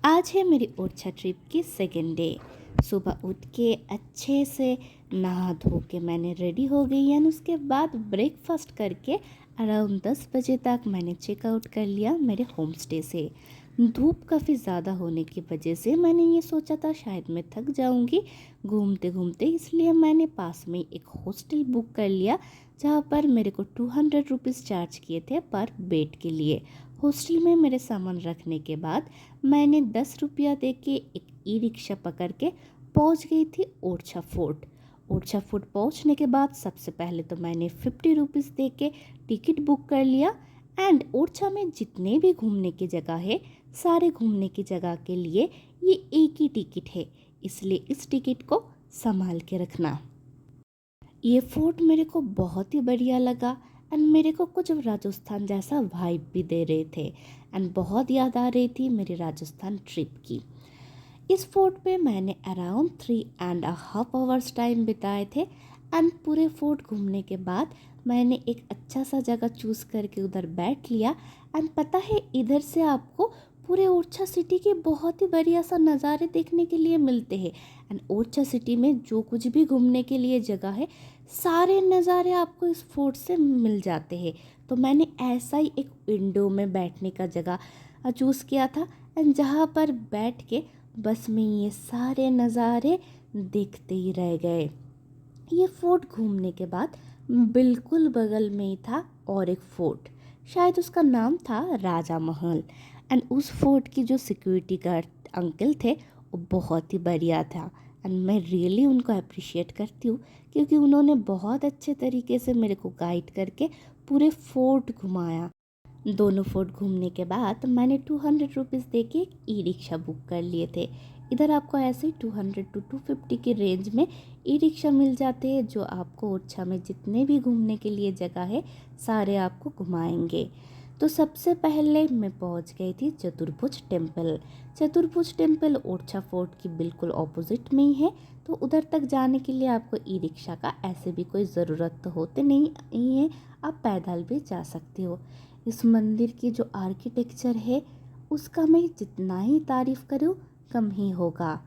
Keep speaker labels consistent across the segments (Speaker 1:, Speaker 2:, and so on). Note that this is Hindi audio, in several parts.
Speaker 1: आज है मेरी ओरछा ट्रिप की सेकेंड डे। सुबह उठ के अच्छे से नहा धो के मैंने रेडी हो गई एंड उसके बाद ब्रेकफास्ट करके अराउंड 10 बजे तक मैंने चेकआउट कर लिया मेरे होम स्टे से। धूप काफ़ी ज़्यादा होने की वजह से मैंने ये सोचा था शायद मैं थक जाऊंगी घूमते घूमते, इसलिए मैंने पास में एक हॉस्टल बुक कर लिया जहाँ पर मेरे को 200 रुपीज़ चार्ज किए थे पर बेड के लिए। हॉस्टल में मेरे सामान रखने के बाद मैंने 10 रुपया दे के एक ई रिक्शा पकड़ के पहुँच गई थी ओरछा फोर्ट। ओरछा फोर्ट पहुँचने के बाद सबसे पहले तो मैंने 50 रुपीज़ दे के टिकट बुक कर लिया एंड ओरछा में जितने भी घूमने की जगह है सारे घूमने की जगह के लिए ये एक ही टिकट है, इसलिए इस टिकट को संभाल के रखना। ये फोर्ट मेरे को बहुत ही बढ़िया लगा एंड मेरे को कुछ राजस्थान जैसा वाइब भी दे रहे थे एंड बहुत याद आ रही थी मेरी राजस्थान ट्रिप की। इस फोर्ट पे मैंने अराउंड 3.5 आवर्स टाइम बिताए थे एंड पूरे फोर्ट घूमने के बाद मैंने एक अच्छा सा जगह चूज़ करके उधर बैठ लिया एंड पता है इधर से आपको पूरे ओरछा सिटी के बहुत ही बढ़िया सा नज़ारे देखने के लिए मिलते हैं एंड ओरछा सिटी में जो कुछ भी घूमने के लिए जगह है सारे नज़ारे आपको इस फोर्ट से मिल जाते हैं। तो मैंने ऐसा ही एक विंडो में बैठने का जगह चूज़ किया था एंड जहाँ पर बैठ के बस में ये सारे नज़ारे देखते ही रह गए। ये फोर्ट घूमने के बाद बिल्कुल बगल में ही था और एक फोर्ट, शायद उसका नाम था राजा महल एंड उस फोर्ट की जो सिक्योरिटी गार्ड अंकल थे वो बहुत ही बढ़िया था एंड मैं रियली उनको अप्रिशिएट करती हूँ क्योंकि उन्होंने बहुत अच्छे तरीके से मेरे को गाइड करके पूरे फोर्ट घुमाया। दोनों फोर्ट घूमने के बाद मैंने 200 रुपीज़ दे के एक ई रिक्शा बुक कर लिए थे। इधर आपको ऐसे ही 200 to 250 की रेंज में ई रिक्शा मिल जाते हैं जो आपको ओरछा में जितने भी घूमने के लिए जगह है सारे आपको घुमाएंगे। तो सबसे पहले मैं पहुंच गई थी चतुर्भुज टेम्पल। चतुर्भुज टेम्पल ओरछा फोर्ट की बिल्कुल ऑपोजिट में ही है, तो उधर तक जाने के लिए आपको ई रिक्शा का ऐसे भी कोई ज़रूरत तो होते नहीं है, आप पैदल भी जा सकते हो। इस मंदिर की जो आर्किटेक्चर है उसका मैं जितना ही तारीफ़ करूँ कम ही होगा।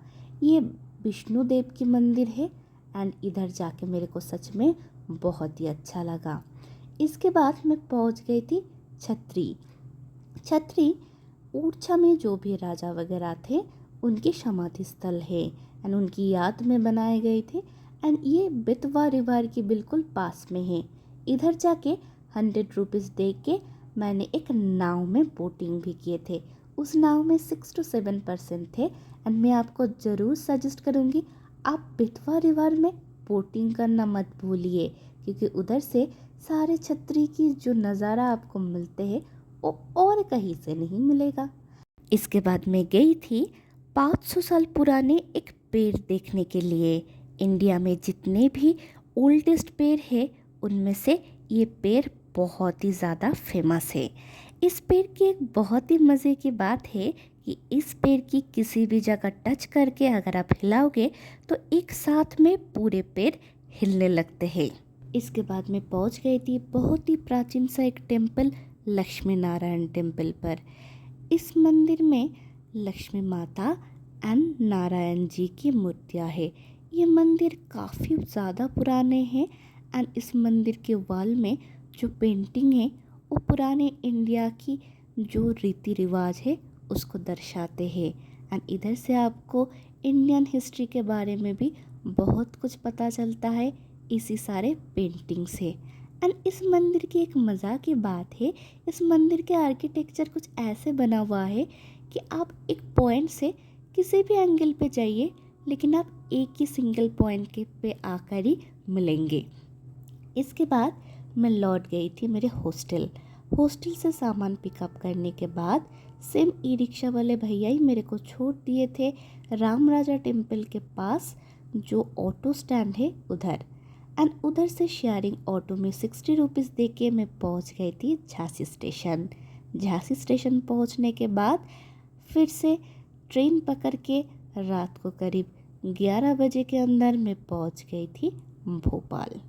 Speaker 1: ये विष्णु देव की मंदिर है एंड इधर जाके मेरे को सच में बहुत ही अच्छा लगा। इसके बाद मैं पहुंच गई थी छतरी। छतरी ओरछा में जो भी राजा वगैरह थे उनके समाधि स्थल है एंड उनकी याद में बनाए गए थे एंड ये बेतवा रिवर के बिल्कुल पास में है। इधर जाके 100 रुपीज़ दे के मैंने एक नाव में बोटिंग भी किए थे। उस नाव में 6 to 7% थे एंड मैं आपको ज़रूर सजेस्ट करूँगी आप बेतवा रिवर में बोटिंग करना मत भूलिए क्योंकि उधर से सारे छतरी की जो नज़ारा आपको मिलते हैं वो और कहीं से नहीं मिलेगा। इसके बाद मैं गई थी 500 साल पुराने एक पेड़ देखने के लिए। इंडिया में जितने भी ओल्डेस्ट पेड़ है उनमें से ये पेड़ बहुत ही ज़्यादा फेमस है। इस पेड़ की एक बहुत ही मज़े की बात है कि इस पेड़ की किसी भी जगह टच करके अगर आप हिलाओगे तो एक साथ में पूरे पेड़ हिलने लगते हैं। इसके बाद मैं पहुंच गई थी बहुत ही प्राचीन सा एक टेम्पल लक्ष्मी नारायण टेम्पल पर। इस मंदिर में लक्ष्मी माता एंड नारायण जी की मूर्तियाँ है। ये मंदिर काफ़ी ज़्यादा पुराने हैं एंड इस मंदिर के वॉल में जो पेंटिंग है वो पुराने इंडिया की जो रीति रिवाज है उसको दर्शाते हैं एंड इधर से आपको इंडियन हिस्ट्री के बारे में भी बहुत कुछ पता चलता है इसी सारे पेंटिंग से। एंड इस मंदिर की एक मज़ा की बात है, इस मंदिर के आर्किटेक्चर कुछ ऐसे बना हुआ है कि आप एक पॉइंट से किसी भी एंगल पे जाइए लेकिन आप एक ही सिंगल पॉइंट के पे आकर ही मिलेंगे। इसके बाद मैं लौट गई थी मेरे हॉस्टल से सामान पिकअप करने के बाद सेम ई रिक्शा वाले भैया ही मेरे को छोड़ दिए थे राम राजा टेम्पल के पास जो ऑटो स्टैंड है उधर एंड उधर से शेयरिंग ऑटो में 60 रुपीज़ दे के मैं पहुंच गई थी झांसी स्टेशन। झांसी स्टेशन पहुंचने के बाद फिर से ट्रेन पकड़ के रात को करीब 11 बजे के अंदर मैं पहुंच गई थी भोपाल।